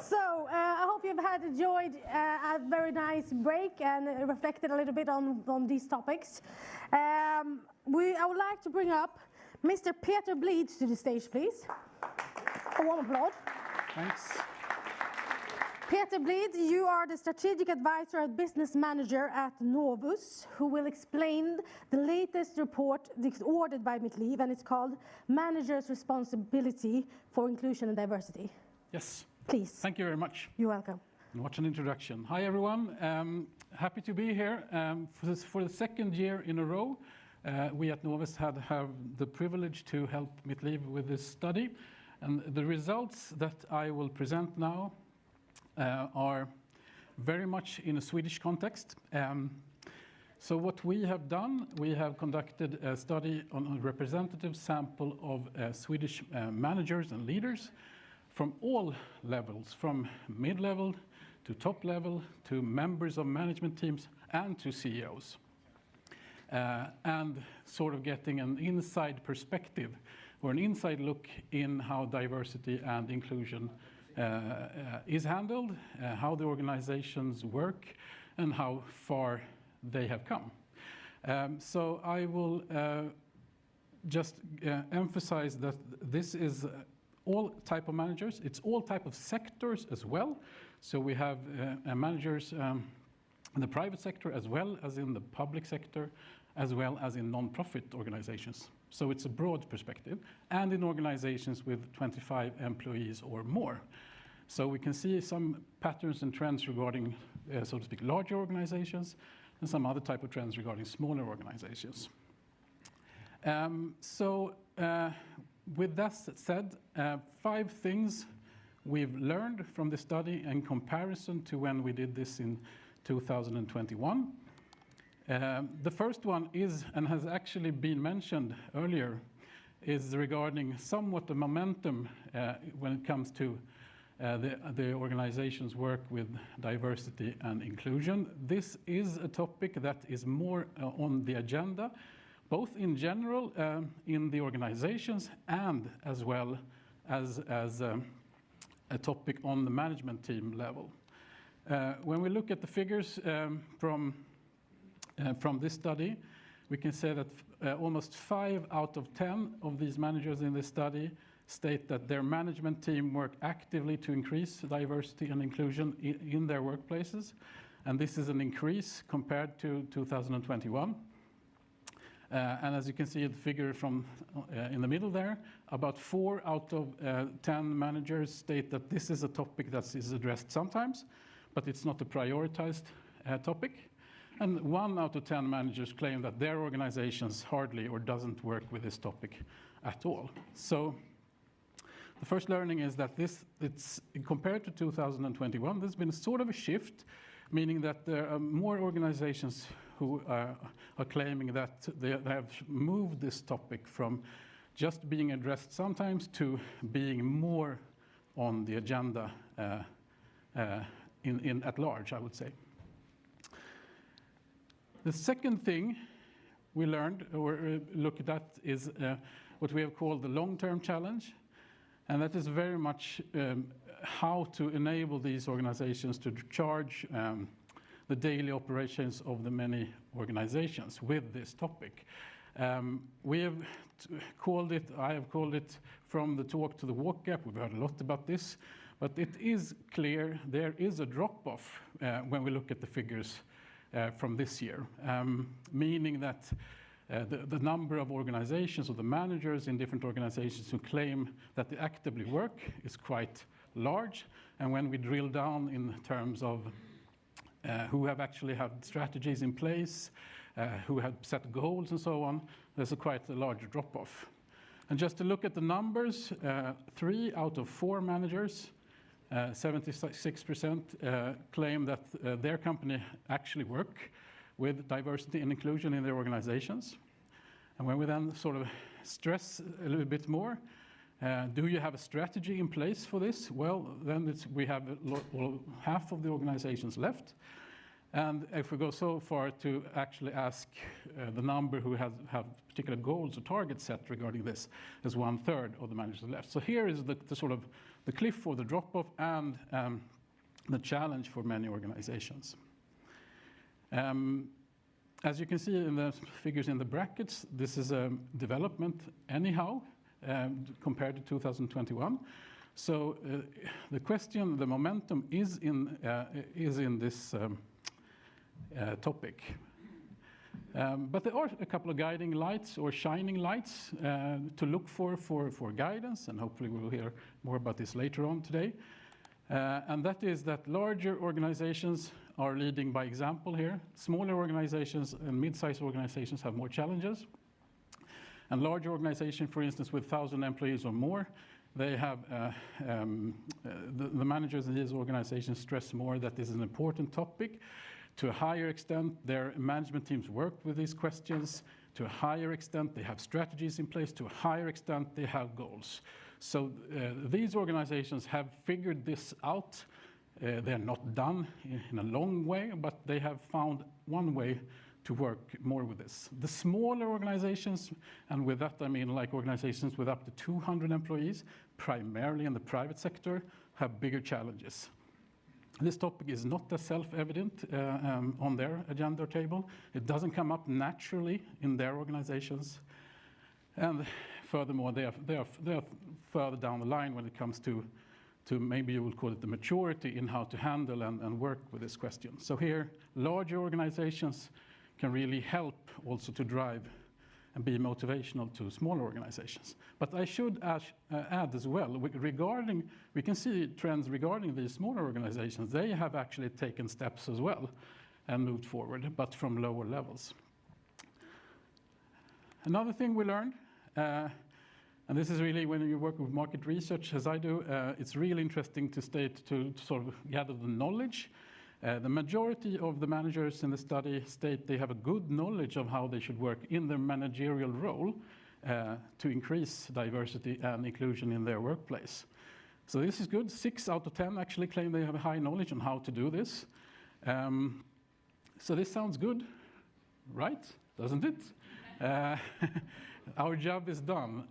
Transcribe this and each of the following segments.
So I hope you've enjoyed a very nice break and reflected a little bit on these topics. I would like to bring up Mr. Peter Blid to the stage, please. A warm applause. Thanks. Peter Blid, you are the strategic advisor and business manager at Novus, who will explain the latest report ordered by Mitt Liv, and it's called Manager's Responsibility for Inclusion and Diversity. Yes. Please. Thank you very much. You're welcome. And what an introduction. Hi, everyone. Happy to be here. For the second year in a row, we at Novus have the privilege to help Mitt Liv with this study. And the results that I will present now are very much in a Swedish context. So what we have done, we have conducted a study on a representative sample of Swedish managers and leaders from all levels, from mid-level to top level, to members of management teams, and to CEOs. And sort of getting an inside perspective or an inside look in how diversity and inclusion is handled, how the organizations work, and how far they have come. So I will just emphasize that this is all type of managers. It's all type of sectors as well. So we have managers in the private sector as well as in the public sector, as well as in non-profit organizations. So it's a broad perspective, and in organizations with 25 employees or more. So we can see some patterns and trends regarding, so to speak, larger organizations, and some other type of trends regarding smaller organizations. With that said, 5 things we've learned from the study in comparison to when we did this in 2021. The first one is, and has actually been mentioned earlier, is regarding somewhat the momentum when it comes to the organization's work with diversity and inclusion. This is a topic that is more on the agenda, both in general in the organizations and as well as a topic on the management team level. When we look at the figures from this study, we can say that almost 5 out of 10 of these managers in this study state that their management team work actively to increase diversity and inclusion in their workplaces. And this is an increase compared to 2021. And as you can see the figure from in the middle there, about 4 out of 10 managers state that this is a topic that is addressed sometimes, but it's not a prioritized topic. And 1 out of 10 managers claim that their organizations hardly or doesn't work with this topic at all. So the first learning is that it's compared to 2021, there's been sort of a shift, meaning that there are more organizations who are claiming that they have moved this topic from just being addressed sometimes to being more on the agenda at large, I would say. The second thing we learned or looked at is what we have called the long-term challenge. And that is very much how to enable these organizations to charge the daily operations of the many organizations with this topic. We have called it, I have called it from the talk to the walk gap. We've heard a lot about this, but it is clear there is a drop-off when we look at the figures from this year, meaning that the number of organizations or the managers in different organizations who claim that they actively work is quite large. And when we drill down in terms of who have actually had strategies in place, who have set goals and so on, there's quite a large drop-off. And just to look at the numbers, 3 out of 4 managers, 76% claim that their company actually work with diversity and inclusion in their organizations. And when we then sort of stress a little bit more, do you have a strategy in place for this? Well, then we have half of the organizations left. And if we go so far to actually ask the number who have particular goals or targets set regarding this, is 1/3 of the managers left. So here is the sort of the cliff or the drop-off and the challenge for many organizations. As you can see in the figures in the brackets, this is a development anyhow compared to 2021. So the question, the momentum is in this topic. But there are a couple of guiding lights or shining lights to look for guidance, and hopefully we'll hear more about this later on today. And that is that larger organizations are leading by example here. Smaller organizations and mid-sized organizations have more challenges. And larger organizations, for instance, with 1,000 employees or more, they have the managers in these organizations stress more that this is an important topic. To a higher extent, their management teams work with these questions. To a higher extent, they have strategies in place. To a higher extent, they have goals. So these organizations have figured this out. They're not done in a long way, but they have found one way to work more with this. The smaller organizations, and with that I mean like organizations with up to 200 employees, primarily in the private sector, have bigger challenges. This topic is not as self-evident on their agenda table. It doesn't come up naturally in their organizations. And furthermore, they are further down the line when it comes to maybe you would call it the maturity in how to handle and work with this question. So here, larger organizations can really help also to drive and be motivational to smaller organizations. But I should add as well, we can see trends regarding these smaller organizations. They have actually taken steps as well and moved forward, but from lower levels. Another thing we learned, and this is really when you work with market research, as I do, it's really interesting to sort of gather the knowledge. The majority of the managers in the study state they have a good knowledge of how they should work in their managerial role to increase diversity and inclusion in their workplace. So this is good. 6 out of 10 actually claim they have a high knowledge on how to do this. So this sounds good, right? Doesn't it? Our job is done.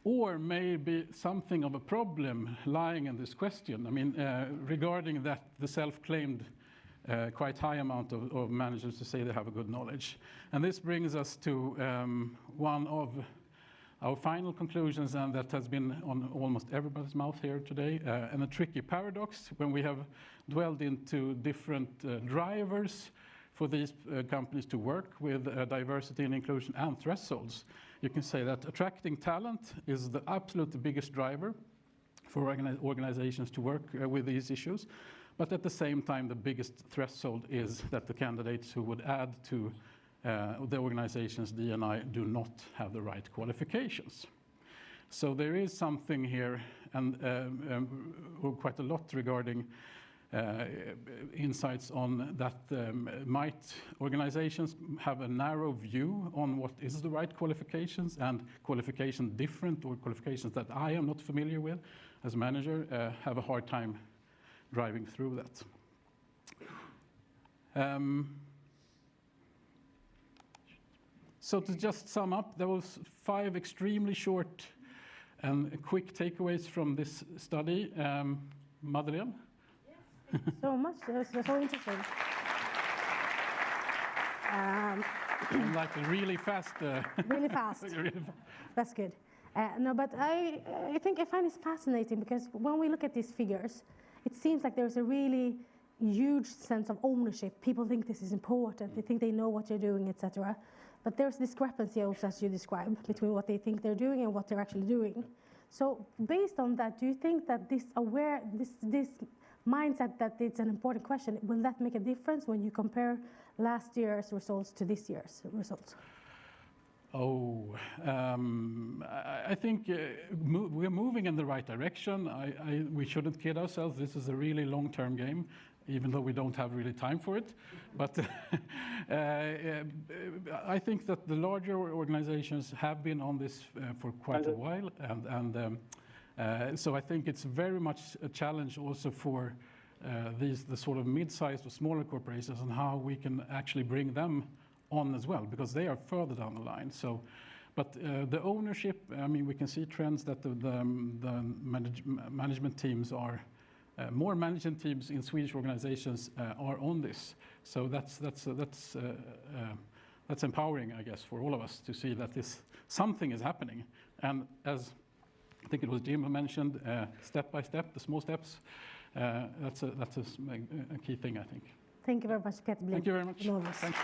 Or maybe something of a problem lying in this question. I mean, regarding that, the self-claimed quite high amount of managers to say they have a good knowledge. And this brings us to one of our final conclusions, and that has been on almost everybody's mouth here today, and a tricky paradox when we have dwelled into different drivers for these companies to work with diversity and inclusion and thresholds. You can say that attracting talent is the absolute biggest driver for organizations to work with these issues. But at the same time, the biggest threshold is that the candidates who would add to the organization's D&I do not have the right qualifications. So there is something here, and quite a lot regarding insights on that might organizations have a narrow view on what is the right qualifications, and qualification different or qualifications that I am not familiar with as a manager have a hard time driving through that. So to just sum up, there was 5 extremely short and quick takeaways from this study. Madeleine? Thank you so much. It was so interesting. Like really fast. Really fast. That's good. No, but I think I find this fascinating because when we look at these figures, it seems like there's a really huge sense of ownership. People think this is important. They think they know what they're doing, etc. But there's discrepancy also, as you described, between what they think they're doing and what they're actually doing. So based on that, do you think that this mindset that it's an important question, will that make a difference when you compare last year's results to this year's results? I think we're moving in the right direction. We shouldn't kid ourselves. This is a really long-term game, even though we don't have really time for it. But I think that the larger organizations have been on this for quite a while, and so I think it's very much a challenge also for the sort of mid-sized or smaller corporations and how we can actually bring them on as well, because they are further down the line. So, but the ownership, I mean, we can see trends that the management teams are, more management teams in Swedish organizations are on this. So that's empowering, I guess, for all of us to see that something is happening. And as I think it was Jim who mentioned, step by step, the small steps, that's a key thing, I think. Thank you very much, Peter Blid. Thank you very much. Novus. Thanks.